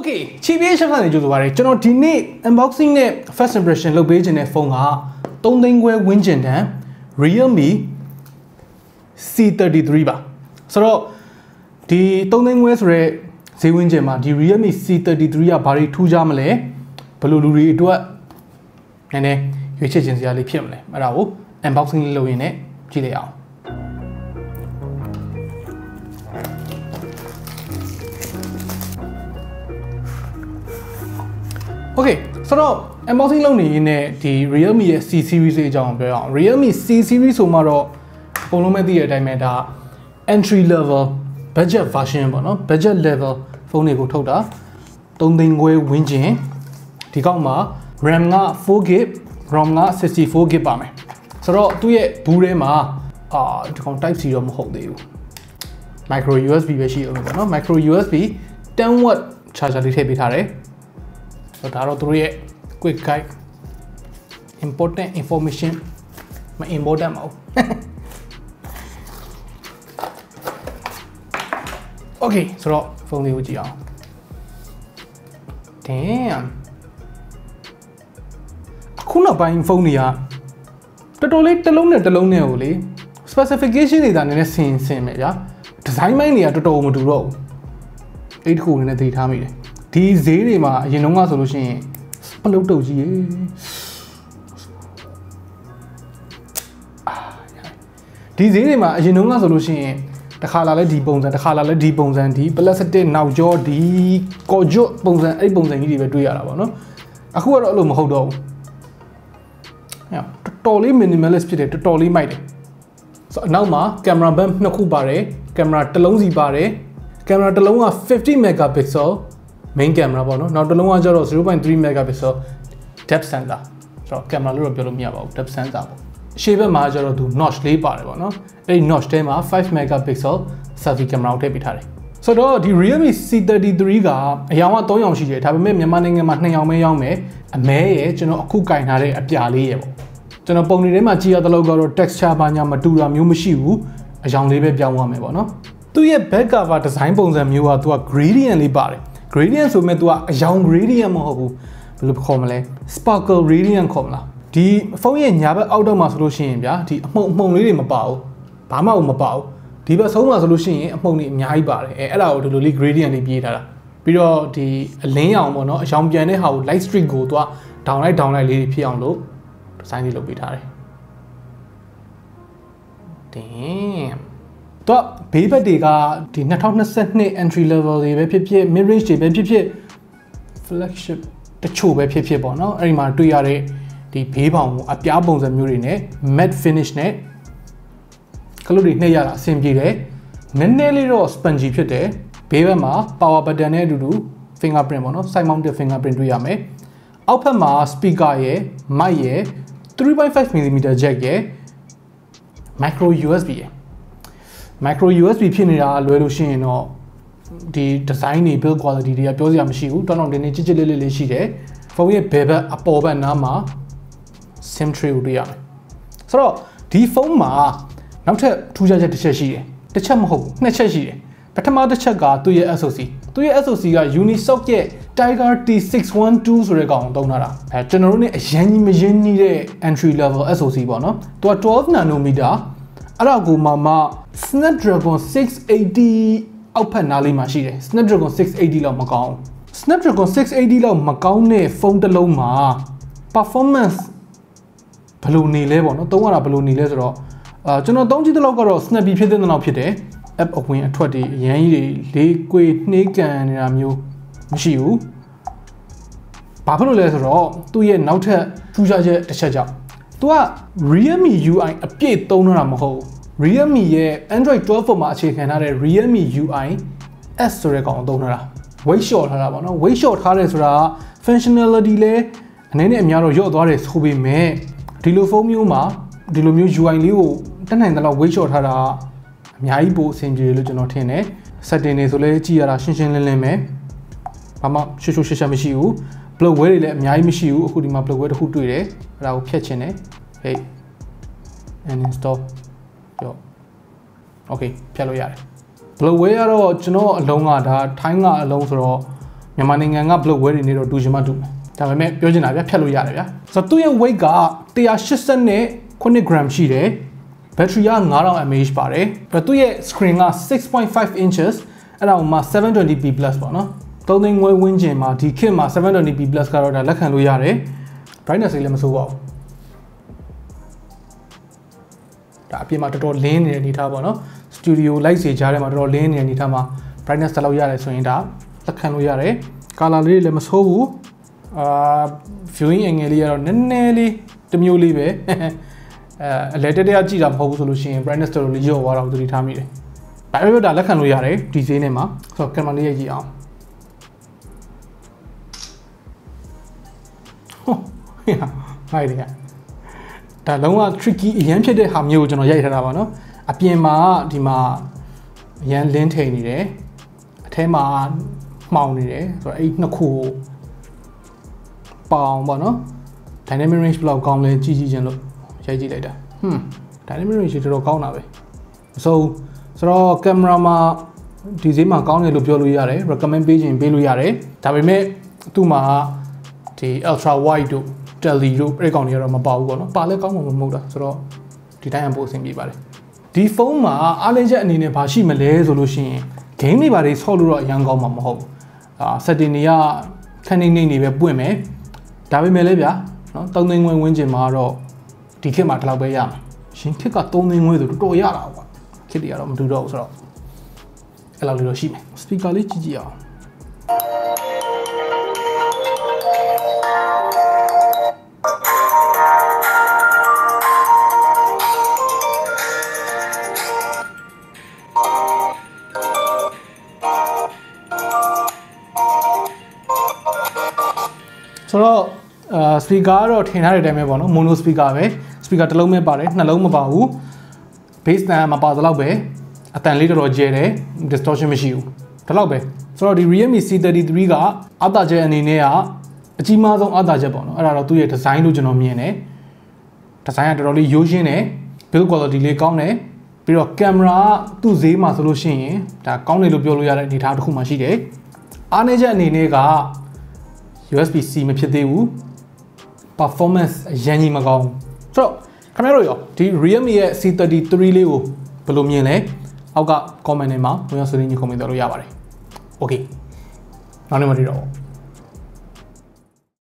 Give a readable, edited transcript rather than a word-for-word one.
Okay, TBH Labs နဲ့ကြိုဆိုပါရစေကျွန်တော်ဒီနေ့ unboxing နဲ့ first impression လုပ်ပေးခြင်းတဲ့ဖုန်းက3သိန်းခွဲဝန်းကျင်တန် realme C33 ပါဆိုတော့ဒီ3သိန်းခွဲဆိုရဲဈေးဝန်းကျင်မှာဒီ realme C33 ကဘာတွေထူးခြားမလဲဘယ်လိုလူတွေအတွက်နည်းနည်းရွေးချယ်ခြင်းစရာလေးဖြစ်မလဲအဲ့ဒါကို unboxing လေးလုပ်ရင်းနဲ့ကြည့်လိုက်အောင်Okay, so unboxing လုပ်နေရင်ねဒီ realme ရဲ့ C series အကြောင်းပြောအောင် realme C series ဆိုမှတော့အကုန်လုံးပဲသိတဲ့အတိုင်းပဲဒါ entry level budget version ပေါ့နော် budget level ဖုန်းတွေကိုထုတ်တာ3သိန်းခွဲဝန်းကျင်ဒီကောက်မှာ RAM က 4GB ROM က 64GB ပါမယ်ဆိုတော့သူ့ရဲ့ဘူးထဲမှာဒီကောင် type C တော့မဟုတ်သေးဘူး micro USB ပဲရှိအောင်ပေါ့နော် micro USB 10W charger လေးထည့်ပေးထားတယ်ဆိုတော့ဒါတော့သူတို့ရဲ့ quick guide important information မ important မဟုတ် Okay ဆိုတော့ဖုန်းလေးကိုကြည့်အောင် Damn အခုနောက်ပိုင်းဖုန်းတွေကတော်တော်လေးတစ်လုံးနဲ့ကိုလေ specification တွေဒါနည်းနည်းဆင်မယ်ဗျာ design ပိုင်းတွေကတော်တော်မတူတော့ဘူးအဲ့ဒီခုနည်းနည်းသိထားမိတယ်ဒီဈေးတွေမှာအရင်တုန်းကဆိုလို့ရှိရင်ပလုတ်တုပ်ကြီးရေဒီဈေးတွေမှာအရင်တုန်းကဆိုလို့ရှိရင်တစ်ခါလာလဲဒီပုံစံတစ်ခါလာလဲဒီပုံစံဒီပလတ်စတစ်နောက်ကျောဒီကော်ကျွတ်ပုံစံအဲ့ပုံစံကြီးတွေပဲတွေ့ရတာပေါ့နော်အခုကတော့အဲ့လိုမဟုတ်တော့ဘူးတော်တော်လေး minimalist ဖြစ်တယ်တော်တော်လေးမိုက်တယ်ဆိုတော့အနောက်မှာကင်မရာဘတ်နှစ်ခုပါတယ်ကင်မရာတစ်လုံးစီပါတယ်ကင်မရာတစ်လုံးက50 megapixel main camera ပေါ့နော်နောက်တစ်လုံးကကျတော့ 0.3 megapixel depth sensor ဆိုတော့ကင်မရာလို့တော့ပြောလို့မရပါဘူး depth sensor ပေါ့ရှေ့ဘက်မှာကျတော့သူ notch လေးပါတယ်ပေါ့နော်အဲ့ဒီ notch ထဲမှာ5 megapixel selfie camera ကိုထည့်ပေးထားတယ်ဆိုတော့ဒီ realme C33 ကအရောင်က3ရောင်ရှိတယ်ဒါပေမဲ့မြန်မာနိုင်ငံမှာ2ရောင်ပဲရောင်းမယ်အမဲရဲ့ကျွန်တော်အခုကင်ထားတဲ့အပြာလေးရဲ့ပေါ့ကျွန်တော်ပုံတွေထဲမှာကြည့်ရတဲ့လောက်ကတော့ texture ဘာညာမတူတာမျိုးမရှိဘူးအရောင်လေးပဲပြောင်းသွားမယ်ပေါ့နော်သူ့ရဲ့ back cover design ပုံစံမျိုးကသူက gradient လေးပါတယ် gradient ဆိုမဲ့သူကအရောင် gradient မဟုတ်ဘူးဘယ်လိုခေါ်မလဲ sparkle gradient ခေါ်မလားဒီဖုန်းရဲ့ညာဘက်အောက်တော့မှာဆိုလို့ရှိရင်ဗျာဒီအမှုန်လေးတွေမပါဘူးဘာမှမပါဘူးဒီဘက်ဆုံးမှာဆိုလို့ရှိရင်အမှုန်တွေအများကြီးပါတယ်အဲ့ဒါကိုဒီလိုလေး gradient လေးပြေးထားတာပြီးတော့ဒီအလင်းရောင်ပေါ့နော်အရောင်ပြန်တဲ့ဟာကို light streak ကိုသူက down light လေးဖြစ်အောင်လို့ design လေးလုပ်ပေးထားတယ် Damnတော့ဘေးဘက်တွေကဒီ2022 entry level တွေပဲဖြစ်ဖြစ် mid range တွေပဲဖြစ်ဖြစ် flagship တချို့ပဲဖြစ်ဖြစ်ပေါ့နော်အဲ့ဒီမှာတွေ့ရတဲ့ဒီဘေးပေါင်ကိုအပြားပုံစံမျိုးတွေနဲ့ matte finish နဲ့ကလုတ်တွေနှိပ်ရတာအဆင်ပြေတယ်နည်းနည်းလေးတော့ spongy ဖြစ်တယ်ဘေးဘက်မှာ power button နဲ့အတူတူ fingerprint ပေါ့နော် side mounted fingerprint တွေ့ရမယ်အောက်ဘက်မှာ speaker ရယ် mic ရယ် 3.5mm jack ရယ် micro USB ရယ်micro USB ဖြစ်နေတာလွယ်လို့ရှိရင်တော့ဒီ design တွေ build quality တွေကပြောစရာမရှိဘူးတောင်းတင်းကြစ်လေးရှိတယ်ဖုန်းရဲ့ဘယ်ဘက်အပေါ်ဘက်နားမှာ SIM tray ကိုတွေ့ရမယ်ဆိုတော့ဒီဖုန်းမှာနောက်ထပ်ထူးခြားချက်တစ်ချက်ရှိတယ်တစ်ချက်မဟုတ်ဘူးနှစ်ချက်ရှိတယ်ပထမတစ်ချက်ကသူ့ရဲ့ SoC သူ့ရဲ့ SoC က Unisoc ရဲ့ Tiger T612 ဆိုတဲ့ကောင်သုံးထားတာကျွန်တော်တို့ ਨੇ အရင်ကြီးမရင်းနှီးတဲ့ entry level SoC ပေါ့နော်သူက12 nanometer အဲ့ဒါကိုမှ Snapdragon 680အောက်ဖက်နားလေးမှာရှိတယ် Snapdragon 680လောက်မကောင်း Snapdragon 680လောက်မကောင်းတဲ့ဖုန်းတစ်လုံးမှာ performance ဘယ်လိုနေလဲပေါ့နော်သုံးရတာဘယ်လိုနေလဲဆိုတော့ကျွန်တော်သုံးကြည့်တဲ့လောက်ကတော့ snappy ဖြစ်တဲ့လောက်ဖြစ်တယ် app အဝင်အထွက်တွေအရန်ကြီးတွေလေးကွေနှေးကန်နေတာမျိုးမရှိဘူးဘာဖြစ်လို့လဲဆိုတော့သူ့ရဲ့နောက်ထပ်ထူးခြားချက်တစ်ချက်ကြောင့်သူက realme UI အပြည့်သုံးတာမဟုတ်ဘူးrealme ရဲ့ Android 12 phone မှာအခြေခံထားတဲ့ realme UI S ဆိုတဲ့ကောင်သုံးထားတာ weight short ထားတာပေါ့နော် weight short ထားတယ်ဆိုတာ functionality လဲအနေနဲ့အများတော့ရော့သွားတယ်ဆိုပေမဲ့ဒီလိုဖုန်းမျိုးမှာဒီလိုမျိုး UI လေးကိုတက်နိုင်တဲ့လောက် weight short ထားတာအများကြီးပိုအဆင်ပြေတယ်လို့ကျွန်တော်ထင်တယ် setting တွေဆိုလဲကြည့်ရတာရှင်းလင်းပဲဘာမှရှုပ်ရှာမရှိဘူး bloatware တွေလည်းအများကြီးမရှိဘူးအခုဒီမှာ bloatware တစ်ခုတွေ့တယ်အဲ့ဒါကိုဖျက်ချင်တယ် hey and install Okay ဖျက်လို့ရတယ် bloatware ကတော့ကျွန်တော်အလုံးကဒါထိုင်းကအလုံးဆိုတော့ မြန်မာနိုင်ငံက block weight တွေနေတော့တူချင်မှတူမယ်ဒါပေမဲ့ပြောချင်တာဗျဖြတ်လို့ရတယ်ဗျဆိုတော့သူ့ရဲ့ weight က180 gram ရှိတယ် battery က9000 mAh ပါတယ်ပြီးတော့သူ့ရဲ့ screen က 6.5 inches အဲ့ဒါမှ 720p plus ပေါ့နော်3သိန်းငွေဝန်းကျင်မှာဒီ kit မှာ 720p plus ကတော့ဒါလက်ခံလို့ရတယ် brightness လေးလည်းမဆိုးပါဘူးဒါအပြင်မှာတော်တော်လင်းနေတဲ့အနေထားပေါ့နော် studio light တွေကြားထဲမှာတော်တော်လင်းနေတဲ့အနေထားမှာ brightness တက်လို့ရတယ်ဆိုရင်ဒါလက်ခံလို့ရတယ် color လေးလည်းမဆိုးဘူးviewing angle လေးကတော့နည်းနည်းလေးတစ်မျိုးလေးပဲအလဲတက်တက်ကြည့်တာမဟုတ်ဘူးဆိုလို့ရှိရင် brightness တော်တော်လေးလျော့သွားတော့သူတွေထားမိတယ်။ဒါပေမဲ့ဒါလက်ခံလို့ရတယ်ဒီဈေးနဲ့မှာဆိုတော့ကင်မရာလေးရိုက်ကြည့်အောင်။ဟိုဟိုက်တယ်။ဒါလုံးဝ tricky အရင်ဖြစ်တဲ့ဟာမျိုးကိုကျွန်တော်ရိုက်ထားတာပါနော်။အပြင်မှာဒီမှာအရန်လင်းထိန်နေတယ်။အထဲမှာမှောင်နေတယ်ဆိုတော့အဲ့နှစ်ခုပေါအောင်ပေါ့နော် dynamic range ဘယ်လောက်ကောင်းလဲကြည့်ချင်းလို့ရိုက်ကြည့်လိုက်တာdynamic range တော်တော်ကောင်းတာပဲဆိုတော့ကင်မရာမှာဒီဈေးမှာကောင်းတယ်လို့ပြောလို့ရတယ် recommend ပေးခြင်းပေးလို့ရတယ်ဒါပေမဲ့သူ့မှာဒီ ultra wide တို့ tele တို့အဲ့ကောင်တွေကတော့မပါဘူးပေါ့နော်ပါလဲကောင်းမှာမဟုတ်တာဆိုတော့ဒီတိုင်းအပို့အဆင်ပြေပါတယ်ဒီဖုန်းမှာအားလည်းချက်အနေနဲ့ဘာရှိမလဲဆိုလို့ရှိရင် game တွေဘာတွေဆော့လို့တော့အရင်ကောင်းမှာမဟုတ်ဘူးsetting တွေကခဏနေပဲပွင့်မယ်ဒါပေမဲ့လည်းဗျာနော်3သိန်းငွေဝန်းကျင်မှာတော့ဒီခစ်မှာဒီလောက်ပဲရမယ်ရှင်ခစ်က3သိန်းငွေဆိုတော်တော်ရတာကွာခစ်တွေကတော့မတူတော့ဘူးဆိုတော့အဲ့လောက်လေးတော့ရှိမယ်စပီကာလေးကြည့်ကြည့်အောင်ဆိုတော့speaker ကတော့ထင်ထားတဲ့အတိုင်းပဲပေါ့နော် mono speaker ပဲ speaker တစ်လုံးပဲပါတယ်နှလုံးမပါဘူး bass တန်မပါသလောက်ပဲအတန်လေးတော်တော်ကျဲတယ် distortion မရှိဘူးဒါလောက်ပဲဆိုတော့ဒီ realme C33 ကအသာချက်အနေနဲ့ကအကြီးမားဆုံးအသာချက်ပေါ့နော်အဲ့ဒါတော့သူ့ရဲ့ design လို့ကျွန်တော်မြင်တယ် design ကတော်တော်လေးရိုးရှင်းတယ် build quality လေးကောင်းတယ်ပြီးတော့ camera သူ့ဈေးမှာဆိုလို့ရှိရင်ဒါကောင်းတယ်လို့ပြောလို့ရတဲ့အနေအထားတစ်ခုမှရှိတယ်အားနည်းချက်အနေနဲ့ကUSB-C မဖြစ်သေးဘူး performance အရင်ကြီးမကောင်းဆိုတော့ခင်ဗျားတို့ရောဒီ realme ရဲ့ C33 လေးကိုဘယ်လိုမြင်လဲအောက်က comment ထဲမှာဝင်ရောက်ဆွေးနွေးညှိနှိုင်းကြလို့ရပါတယ် okay နောက်နေ့မှတွေ့တော့